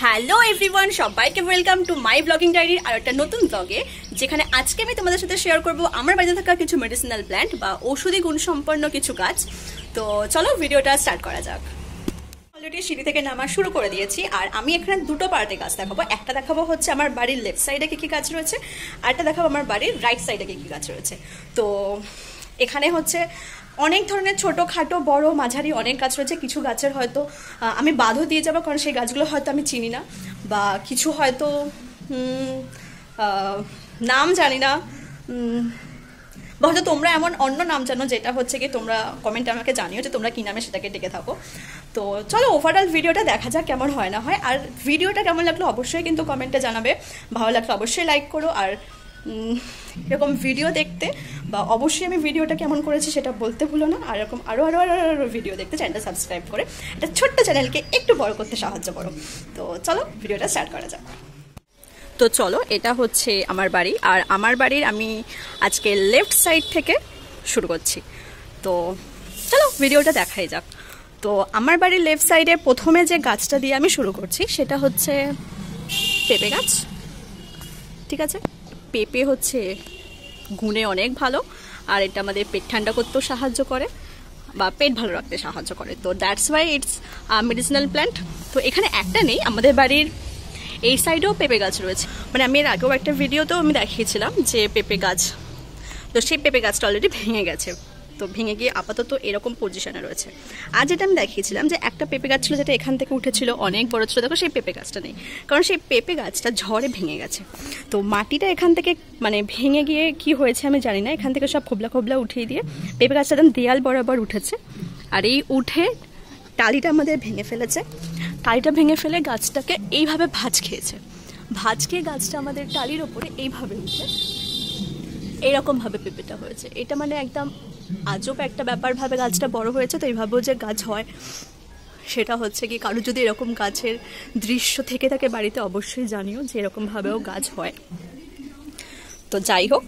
Hello everyone, সবাইকে welcome to my blogging diary আর একটা নতুন ব্লগে, যেখানে আজকে আমি তোমাদের সাথে শেয়ার করব আমার বাড়িতে থাকা কিছু মেডিসিনাল প্ল্যান্ট বা ঔষধি গুণসম্পন্ন কিছু গাছ। তো চলো ভিডিওটা স্টার্ট করা যাক। অলরেডি সিঁড়ি থেকে নামা শুরু করে দিয়েছি আর আমি এখানে দুটো পার্টে গাছ দেখাবো। একটা দেখাবো হচ্ছে আমার বাড়ির লেফট সাইডে কি কি গাছ রয়েছে, আর একটা দেখাবো আমার বাড়ির রাইট সাইডে কি কি গাছ রয়েছে। তো এখানে হচ্ছে অনেক ধরনের ছোটোখাটো বড় মাঝারি অনেক গাছ রয়েছে। কিছু গাছের হয়তো আমি বাধও দিয়ে যাবো, কারণ সেই গাছগুলো হয়তো আমি চিনি না, বা কিছু হয়তো নাম জানি না, বা হয়তো তোমরা এমন অন্য নাম জানো যেটা হচ্ছে কি তোমরা কমেন্টে আমাকে জানিও যে তোমরা কী নামে সেটাকে ডেকে থাকো। তো চলো ওভারঅল ভিডিওটা দেখা যাক কেমন হয় না হয়। আর ভিডিওটা কেমন লাগলো অবশ্যই কিন্তু কমেন্টে জানাবে, ভালো লাগলো অবশ্যই লাইক করো। আর এরকম ভিডিও দেখতে বা অবশ্যই আমি ভিডিওটা কেমন করেছি সেটা বলতে ভুলো না। আর এরকম আরও আরও আরও আরও ভিডিও দেখতে চ্যানেলটা সাবস্ক্রাইব করে একটা ছোট্ট চ্যানেলকে একটু বড় করতে সাহায্য করো। তো চলো ভিডিওটা স্টার্ট করা যাক। তো চলো, এটা হচ্ছে আমার বাড়ি, আর আমার বাড়ির আমি আজকে লেফট সাইড থেকে শুরু করছি। তো চলো ভিডিওটা দেখাই যাক। তো আমার বাড়ির লেফট সাইডে প্রথমে যে গাছটা দিয়ে আমি শুরু করছি সেটা হচ্ছে পেঁপে গাছ। ঠিক আছে, পেঁপে হচ্ছে গুণে অনেক ভালো, আর এটা আমাদের পেট ঠান্ডা করতেও সাহায্য করে বা পেট ভালো রাখতে সাহায্য করে। তো that's why it's medicinal plant. তো এখানে একটা নেই, আমাদের বাড়ির এই সাইডেও পেঁপে গাছ রয়েছে। মানে আমি এর আগেও একটা ভিডিওতেও আমি দেখিয়েছিলাম যে পেঁপে গাছ, তো সেই পেঁপে গাছটা অলরেডি ভেঙে গেছে। তো ভেঙে গিয়ে আপাতত এরকম পজিশনে রয়েছে। আর যেটা আমি দেখিয়েছিলাম যে একটা পেঁপে গাছ ছিল যেটা এখান থেকে উঠেছিল, অনেক বড় ছিল, দেখো সেই পেঁপে গাছটা নেই, কারণ সেই পেঁপে গাছটা ঝড়ে ভেঙে গেছে। তো মাটিটা এখান থেকে মানে ভেঙে গিয়ে কি হয়েছে আমি জানি না, এখান থেকে সব খোবলা খোবলা উঠিয়ে দিয়ে পেঁপে গাছটা একদম দেয়াল বরাবর উঠেছে। আর এই উঠে টালিটা আমাদের ভেঙে ফেলেছে। টালিটা ভেঙে ফেলে গাছটাকে এইভাবে ভাঁজ খেয়েছে। ভাঁজ খেয়ে গাছটা আমাদের টালির ওপরে এইভাবে উঠে এইরকমভাবে পেঁপেটা হয়েছে। এটা মানে একদম আজব একটা ব্যাপার ভাবে গাছটা বড় হয়েছে। তো এইভাবেও যে গাছ হয় সেটা হচ্ছে কি, কারো যদি এরকম গাছের দৃশ্য থেকে থাকে বাড়িতে অবশ্যই জানিও যে এরকমভাবেও গাছ হয়। তো যাই হোক,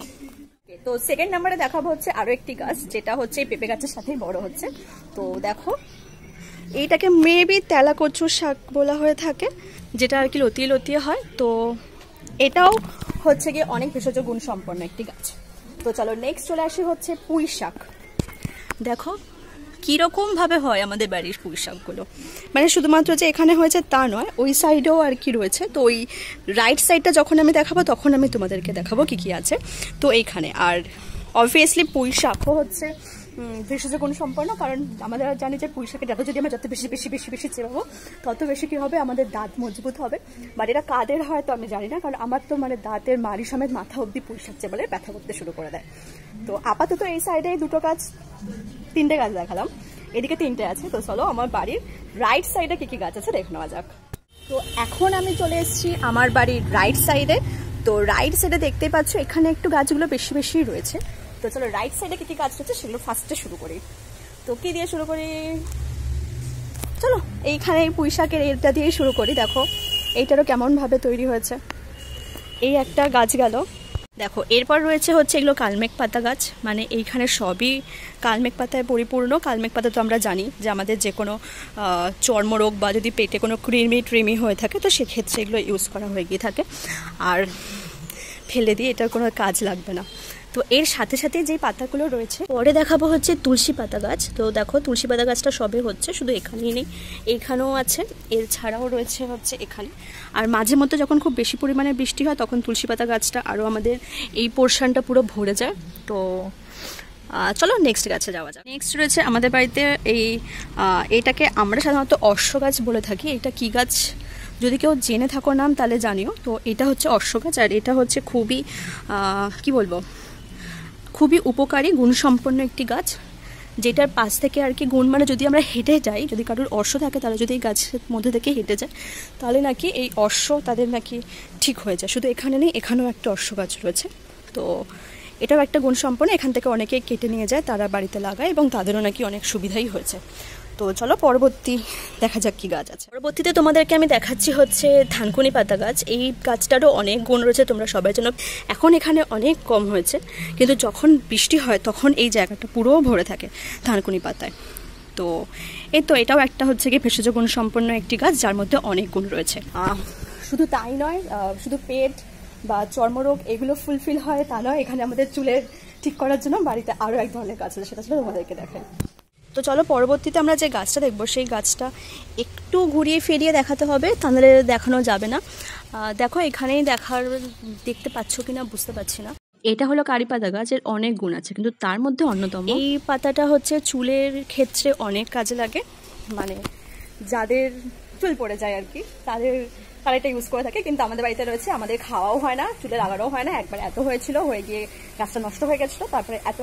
তো সেকেন্ড নাম্বারে দেখাবো হচ্ছে আরও একটি গাছ যেটা হচ্ছে এই পেঁপে গাছের সাথেই বড় হচ্ছে। তো দেখো, এইটাকে মেবি তেলা কচুর শাক বলা হয়ে থাকে, যেটা আর কি লতিয়ে লতিয়ে হয়। তো এটাও হচ্ছে গিয়ে অনেক ভেষজ গুণ সম্পন্ন একটি গাছ। তো চলো নেক্সট চলে আসি হচ্ছে পুঁই শাক। দেখো কীরকমভাবে হয় আমাদের বাড়ির পুঁই শাকগুলো, মানে শুধুমাত্র যে এখানে হয়েছে তা নয়, ওই সাইডেও আর কি রয়েছে। তো ওই রাইট সাইডটা যখন আমি দেখাবো তখন আমি তোমাদেরকে দেখাবো কি কি আছে। তো এইখানে আর অবভিয়াসলি পুঁই শাকও হচ্ছে ভেষজ গুণ সম্পন্ন, কারণ আমাদের জানি যে পুঁই শাকের ডাটা যদি আমরা যত বেশি বেশি বেশি বেশি চেবাবো তত বেশি কী হবে, আমাদের দাঁত মজবুত হবে। বাট এটা কাদের হয় তো আমি জানি না, কারণ আমার তো মানে দাঁতের মাড়ি সমেত মাথা অবধি পুঁই শাক চেবালে ব্যথা করতে শুরু করে দেয়। তো আপাতত এই সাইডে দুটো গাছ, তিনটে গাছ দেখালাম, এদিকে তিনটে আছে। তো চলো আমার বাড়ির রাইট সাইডে কী কী গাছ আছে দেখে নেওয়া যাক। তো এখন আমি চলে এসেছি আমার বাড়ির রাইট সাইডে। তো রাইট সাইডে দেখতে পাচ্ছ এখানে একটু গাছগুলো বেশি বেশি রয়েছে। তো চলো রাইট সাইডে কী কী গাছ রয়েছে সেগুলো ফার্স্টে শুরু করি। তো কী দিয়ে শুরু করি, চলো এইখানে পুঁই শাকের এটা দিয়েই শুরু করি। দেখো এইটারও কেমনভাবে তৈরি হয়েছে। এই একটা গাছ গেল, দেখো এরপর রয়েছে হচ্ছে এগুলো কালমেঘ পাতা গাছ। মানে এইখানে সবই কালমেঘ পাতায় পরিপূর্ণ। কালমেঘ পাতা তো আমরা জানি যে আমাদের যে কোনো চর্মরোগ বা যদি পেটে কোনো কৃমি হয়ে থাকে তো সেক্ষেত্রে এগুলো ইউজ করা হয়ে গিয়ে থাকে, আর ফেলে দিয়ে এটার কোনো কাজ লাগবে না। তো এর সাথে সাথে যে পাতাগুলো রয়েছে পরে দেখাবো হচ্ছে তুলসী পাতা গাছ। তো দেখো তুলসী পাতা গাছটা সবে হচ্ছে, শুধু এখানেই নেই, এইখানেও আছে, এর ছাড়াও রয়েছে হচ্ছে এখানে। আর মাঝে মধ্যে যখন খুব বেশি পরিমাণে বৃষ্টি হয় তখন তুলসী পাতা গাছটা আরও আমাদের এই পোর্শনটা পুরো ভরে যায়। তো চলো নেক্সট গাছে যাওয়া যায়। নেক্সট রয়েছে আমাদের বাড়িতে এইটাকে আমরা সাধারণত অশ্ব গাছ বলে থাকি। এটা কি গাছ যদি কেউ জেনে থাকো নাম তাহলে জানিও। তো এটা হচ্ছে অশ্ব গাছ, আর এটা হচ্ছে খুবই কি বলবো, খুবই উপকারী গুণসম্পন্ন একটি গাছ, যেটার পাশ থেকে আর কি গুণ, মানে যদি আমরা হেঁটে যাই, যদি কারোর অশ্ব থাকে তারা যদি এই গাছের মধ্যে থেকে হেঁটে যায় তাহলে নাকি এই অশ্ব তাদের নাকি ঠিক হয়ে যায়। শুধু এখানে নেই, এখানেও একটা অশ্ব গাছ রয়েছে। তো এটাও একটা গুণ সম্পন্ন, এখান থেকে অনেকে কেটে নিয়ে যায়, তারা বাড়িতে লাগায় এবং তাদেরও নাকি অনেক সুবিধাই হয়েছে। তো চলো পরবর্তী দেখা যাক কি গাছ আছে। পরবর্তীতে তোমাদেরকে আমি দেখাচ্ছি হচ্ছে থানকুনি পাতা গাছ। এই গাছটারও অনেক গুণ রয়েছে, তোমরা সবাই জানো। এখন এখানে অনেক কম হয়েছে, কিন্তু যখন বৃষ্টি হয় তখন এই জায়গাটা পুরো ভরে থাকে থানকুনি পাতায়। তো এই তো এটাও একটা হচ্ছে কি ভেষজ গুণ সম্পন্ন একটি গাছ, যার মধ্যে অনেক গুণ রয়েছে। শুধু তাই নয়, শুধু পেট বা চর্মরোগ এগুলো ফুলফিল হয় তা নয়, এখানে আমাদের চুলের ঠিক করার জন্য বাড়িতে আরও এক ধরনের গাছ আছে, সেটা ছিল তোমাদেরকে দেখাই। তো চলো পরবর্তীতে আমরা যে গাছটা দেখবো সেই গাছটা একটু ঘুরিয়ে ফিরিয়ে দেখাতে হবে, তাহলে দেখানো যাবে না। দেখো এখানেই দেখতে পাচ্ছ কিনা বুঝতে পারছি না। এটা হলো কারি পাতা গাছ, এর অনেক গুণ আছে, কিন্তু তার মধ্যে অন্যতম এই পাতাটা হচ্ছে চুলের ক্ষেত্রে অনেক কাজে লাগে, মানে যাদের চুল পড়ে যায় আর কি তারা এটা ইউজ করে থাকে। কিন্তু আমাদের বাড়িতে রয়েছে, আমাদের খাওয়াও হয় না, চুলে লাগানোও হয় না। একবার এত হয়েছিল, হয়ে গিয়ে গাছটা নষ্ট হয়ে গেছিলো, তারপরে এত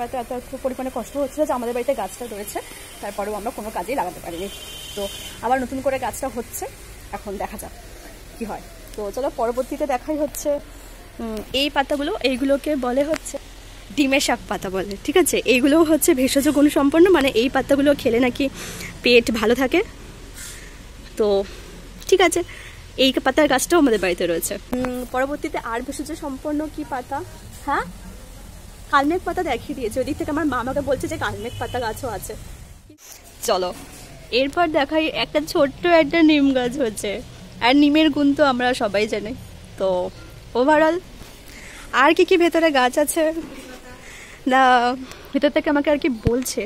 পরিমাণে কষ্ট হচ্ছিলো যে আমাদের বাড়িতে গাছটা রয়েছে, তারপরেও আমরা কোনো কাজেই লাগাতে পারিনি। তো আবার নতুন করে গাছটা হচ্ছে, এখন দেখা যাক কি হয়। তো চলো পরবর্তীতে দেখাই হচ্ছে এই পাতাগুলো, এইগুলোকে বলে হচ্ছে ডিমের শাক পাতা বলে, ঠিক আছে। এইগুলোও হচ্ছে ভেষজ গুণ সম্পন্ন, মানে এই পাতাগুলো খেলে নাকি পেট ভালো থাকে। তো ঠিক আছে, এই পাতার গাছটাও আমাদের বাড়িতে রয়েছে। পরবর্তীতে আর ভেষজ সম্পন্ন কি পাতা, হ্যাঁ কালমেঘ পাতা দেখিয়ে দিয়েছে ওদিক থেকে। আমার মা আমাকে বলছে যে কালমেঘ পাতা গাছও আছে। চলো এরপর দেখাই একটা ছোট্ট একটা নিম গাছ হচ্ছে, আর নিমের গুণ তো আমরা সবাই জানি। তো ওভারঅল আর কি ভেতরে গাছ আছে না, ভেতর থেকে আমাকে আর কি বলছে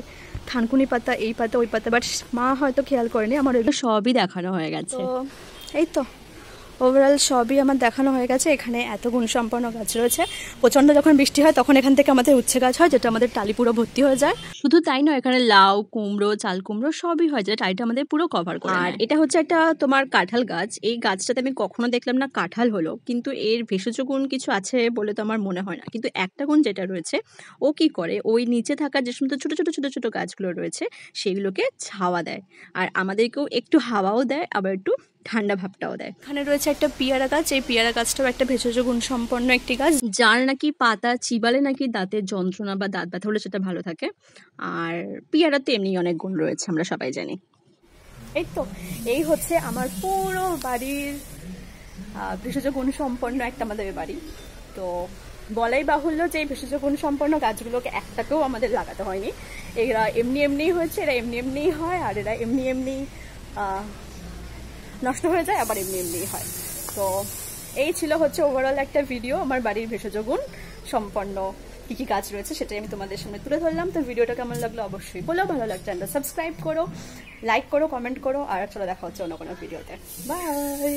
থানকুনি পাতা, এই পাতা, ওই পাতা, বাট মা হয়তো খেয়াল করেনি। আমার ওইগুলো সবই দেখানো হয়ে গেছে। এই তো ওভারঅল সবই আমার দেখানো হয়ে গেছে। এখানে এত গুণসম্পন্ন গাছ রয়েছে, প্রচণ্ড যখন বৃষ্টি হয় তখন এখান থেকে আমাদের উচ্ছে গাছ হয়, যেটা আমাদের টালি পুরো ভর্তি হয়ে যায়। শুধু তাই নয়, এখানে লাউ, কুমড়ো, চাল কুমড়ো সবই হয়, যেটা টালিটা আমাদের পুরো কভার করে। আর এটা হচ্ছে একটা তোমার কাঁঠাল গাছ। এই গাছটাতে আমি কখনো দেখলাম না কাঁঠাল হলো, কিন্তু এর ভেষজ গুণ কিছু আছে বলে তো আমার মনে হয় না। কিন্তু একটা গুণ যেটা রয়েছে, ও কি করে ওই নিচে থাকা যে সমস্ত ছোটো ছোটো ছোটো ছোটো গাছগুলো রয়েছে সেগুলোকে ছাওয়া দেয়, আর আমাদেরকেও একটু হাওয়াও দেয়, আবার একটু ঠান্ডা ভাবটাও দেয়। এখানে রয়েছে একটা পেয়ারা গাছ, এই পেয়ারা গাছটাও একটা ভেষজ গুণ সম্পন্ন একটি গাছ, যার নাকি পাতা চিবালে নাকি দাঁতের যন্ত্রণা বা দাঁত ব্যথা হলে সেটা ভালো থাকে। আর পেয়ারাতে এমনি অনেক গুণ রয়েছে, আমরা সবাই জানি। এই তো এই হচ্ছে আমার পুরো বাড়ির ভেষজ গুণ সম্পন্ন একটা আমাদের বাড়ি। তো বলাই বাহুল্য যে এই ভেষজ গুণ সম্পন্ন গাছগুলোকে একটাকেও আমাদের লাগাতে হয়নি, এরা এমনিই হয়েছে, এরা এমনিই হয়, আর এরা এমনি নষ্ট হয়ে যায়, আবার এমনিই হয়। তো এই ছিল হচ্ছে ওভারঅল একটা ভিডিও আমার বাড়ির ভেষজ গুণ সম্পন্ন কি গাছ রয়েছে সেটাই আমি তোমাদের সামনে তুলে ধরলাম। তো ভিডিওটা কেমন লাগলো অবশ্যই বলো, ভালো লাগছে চ্যানেলটা সাবস্ক্রাইব করো, লাইক করো, কমেন্ট করো, আর চলো দেখা হচ্ছে অন্য কোনো ভিডিওতে। বাই।